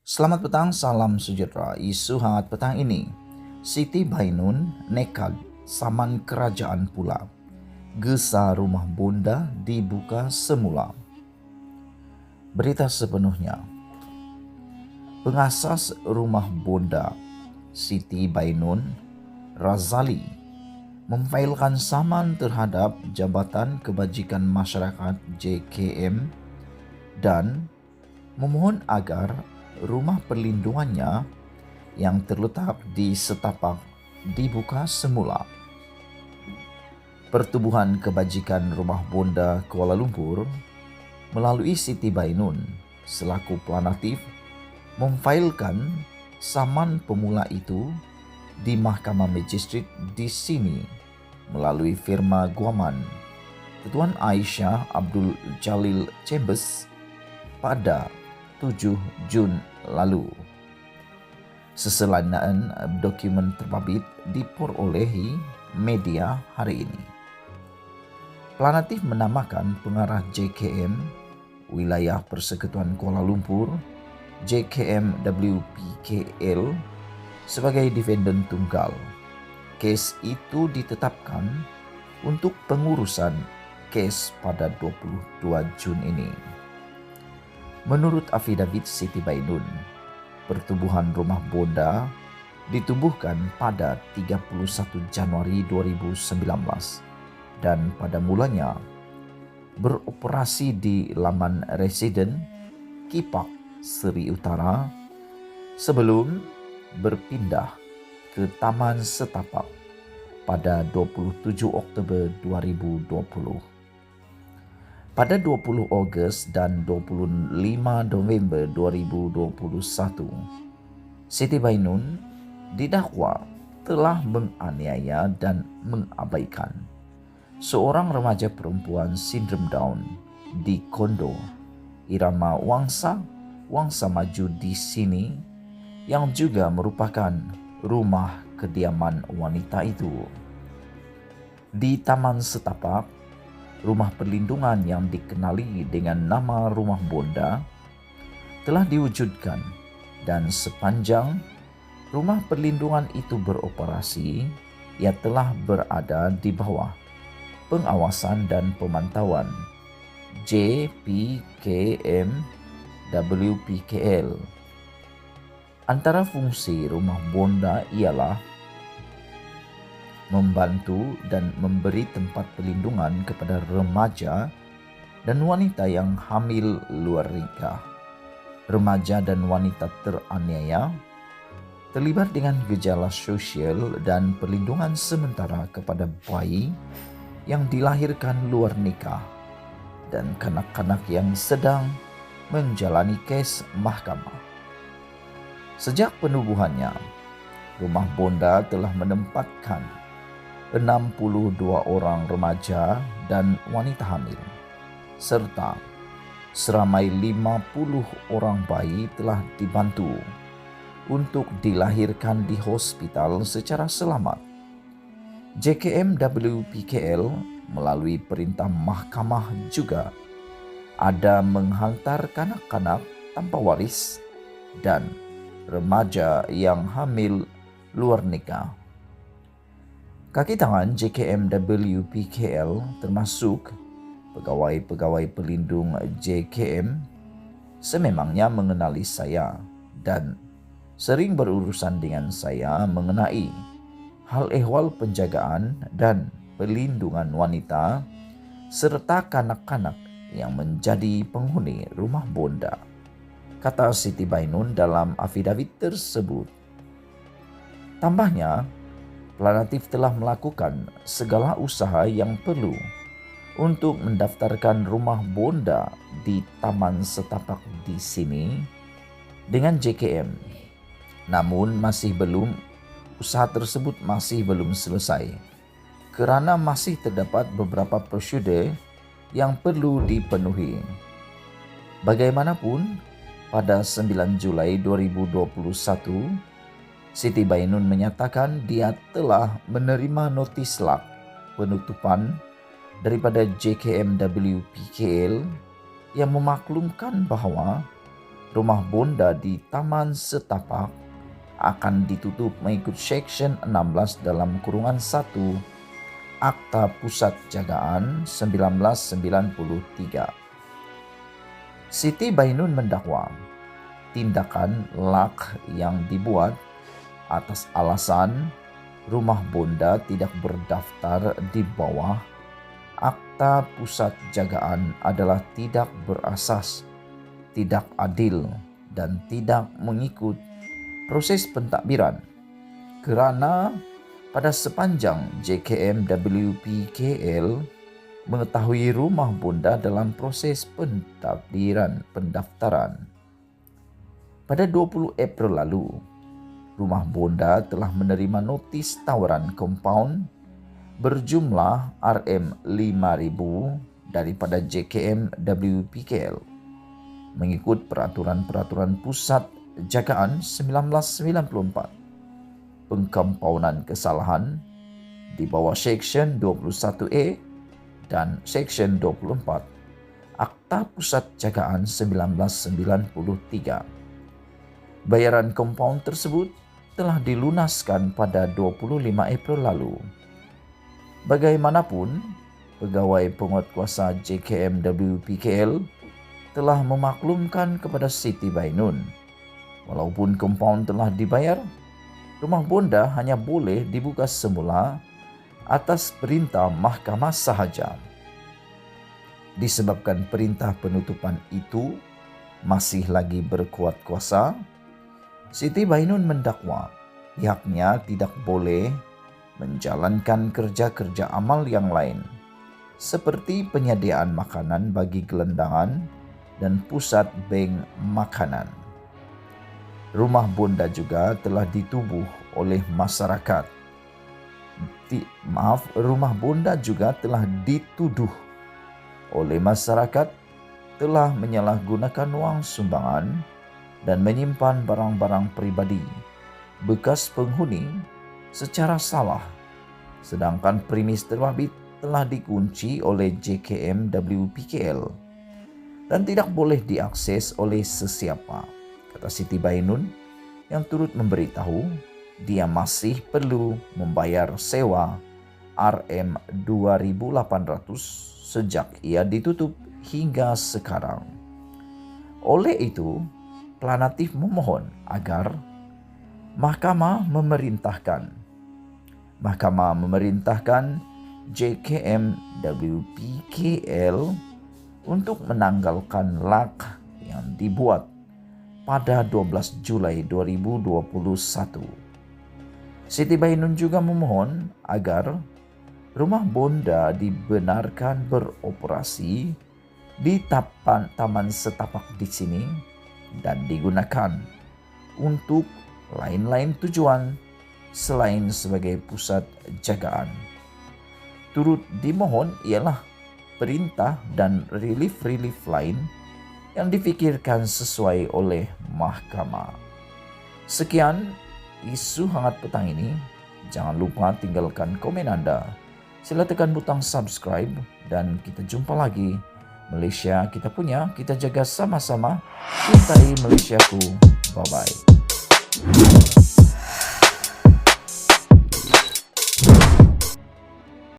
Selamat petang, salam sejahtera. Isu hangat petang ini, Siti Bainun nekat saman kerajaan pula. Gesa rumah bonda dibuka semula. Berita sepenuhnya. Pengasas rumah bonda Siti Bainun Razali memfailkan saman terhadap Jabatan Kebajikan Masyarakat JKM dan memohon agar rumah perlindungannya yang terletak di Setapak dibuka semula. Pertubuhan Kebajikan Rumah Bonda Kuala Lumpur melalui Siti Bainun selaku planatif memfailkan saman pemula itu di Mahkamah Magistrat di sini melalui firma Guaman Tuan Aisyah Abdul Jalil Chambers pada 7 Jun lalu. Seselainaan dokumen terbabit diperolehi media hari ini. Planatif menamakan pengarah JKM Wilayah Persekutuan Kuala Lumpur JKM WPKL sebagai defendant tunggal. Kes itu ditetapkan untuk pengurusan kes pada 22 Jun ini. Menurut afidavit Siti Bainun, pertubuhan rumah bonda ditubuhkan pada 31 Januari 2019 dan pada mulanya beroperasi di laman residen Kipak Seri Utara sebelum berpindah ke Taman Setapak pada 27 Oktober 2020. Pada 20 Ogos dan 25 November 2021, Siti Bainun didakwa telah menganiaya dan mengabaikan seorang remaja perempuan sindrom Down di Kondo Irama Wangsa Maju di sini yang juga merupakan rumah kediaman wanita itu. Di Taman Setapak, rumah perlindungan yang dikenali dengan nama Rumah Bonda telah diwujudkan dan sepanjang rumah perlindungan itu beroperasi, ia telah berada di bawah pengawasan dan pemantauan JPKM WPKL. Antara fungsi Rumah Bonda ialah membantu dan memberi tempat perlindungan kepada remaja dan wanita yang hamil luar nikah, remaja dan wanita teraniaya, terlibat dengan gejala sosial dan perlindungan sementara kepada bayi yang dilahirkan luar nikah dan kanak-kanak yang sedang menjalani kes mahkamah. Sejak penubuhannya, Rumah Bonda telah menempatkan 62 orang remaja dan wanita hamil, serta seramai 50 orang bayi telah dibantu untuk dilahirkan di hospital secara selamat. JKM WPKL melalui perintah mahkamah juga ada menghantar kanak-kanak tanpa waris dan remaja yang hamil luar nikah. Kaki tangan JKM WPKL termasuk pegawai-pegawai pelindung JKM sememangnya mengenali saya dan sering berurusan dengan saya mengenai hal ehwal penjagaan dan perlindungan wanita serta kanak-kanak yang menjadi penghuni rumah bonda, kata Siti Bainun dalam afidavit tersebut. Tambahnya, planatif telah melakukan segala usaha yang perlu untuk mendaftarkan rumah bonda di Taman Setapak di sini dengan JKM. Namun usaha tersebut masih belum selesai kerana masih terdapat beberapa prosedur yang perlu dipenuhi. Bagaimanapun, pada 9 Julai 2021, Siti Bainun menyatakan dia telah menerima notis lak penutupan daripada JKM WPKL yang memaklumkan bahawa rumah bonda di Taman Setapak akan ditutup mengikut Section 16 dalam kurungan 1 Akta Pusat Jagaan 1993. Siti Bainun mendakwa tindakan LAK yang dibuat atas alasan rumah bonda tidak berdaftar di bawah Akta Pusat Jagaan adalah tidak berasas, tidak adil, dan tidak mengikut proses pentadbiran, kerana pada sepanjang JKM-WPKL mengetahui rumah bonda dalam proses pendaftaran. Pada 20 April lalu, rumah bonda telah menerima notis tawaran kompaun berjumlah RM5,000 daripada JKM-WPKL mengikut peraturan-peraturan pusat jagaan 1994, pengkompaunan kesalahan di bawah Section 21A dan Section 24 Akta Pusat Jagaan 1993. Bayaran kompaun tersebut telah dilunaskan pada 25 April lalu. Bagaimanapun, pegawai penguatkuasa JKM-WPKL telah memaklumkan kepada Siti Bainun, walaupun kompaun telah dibayar, rumah bonda hanya boleh dibuka semula atas perintah mahkamah sahaja. Disebabkan perintah penutupan itu masih lagi berkuat kuasa, Siti Bainun mendakwa pihaknya tidak boleh menjalankan kerja-kerja amal yang lain, seperti penyediaan makanan bagi gelendangan dan pusat bank makanan. Rumah bonda juga telah ditubuh oleh masyarakat. Rumah bonda juga telah dituduh oleh masyarakat telah menyalahgunakan wang sumbangan dan menyimpan barang-barang pribadi bekas penghuni secara salah, sedangkan premis terbabit telah dikunci oleh JKM-WPKL dan tidak boleh diakses oleh sesiapa, kata Siti Bainun yang turut memberitahu dia masih perlu membayar sewa RM2.800 sejak ia ditutup hingga sekarang. Oleh itu, Planatif memohon agar Mahkamah memerintahkan JKM-WPKL untuk menanggalkan LAK yang dibuat pada 12 Julai 2021. Siti Bainun juga memohon agar rumah bonda dibenarkan beroperasi di Taman Setapak di sini dan digunakan untuk lain-lain tujuan selain sebagai pusat jagaan. Turut dimohon ialah perintah dan relief lain yang difikirkan sesuai oleh mahkamah. Sekian isu hangat petang ini. Jangan lupa tinggalkan komen Anda. Sila tekan butang subscribe dan kita jumpa lagi. Malaysia kita punya, kita jaga sama-sama. Cintai Malaysiaku. Bye-bye.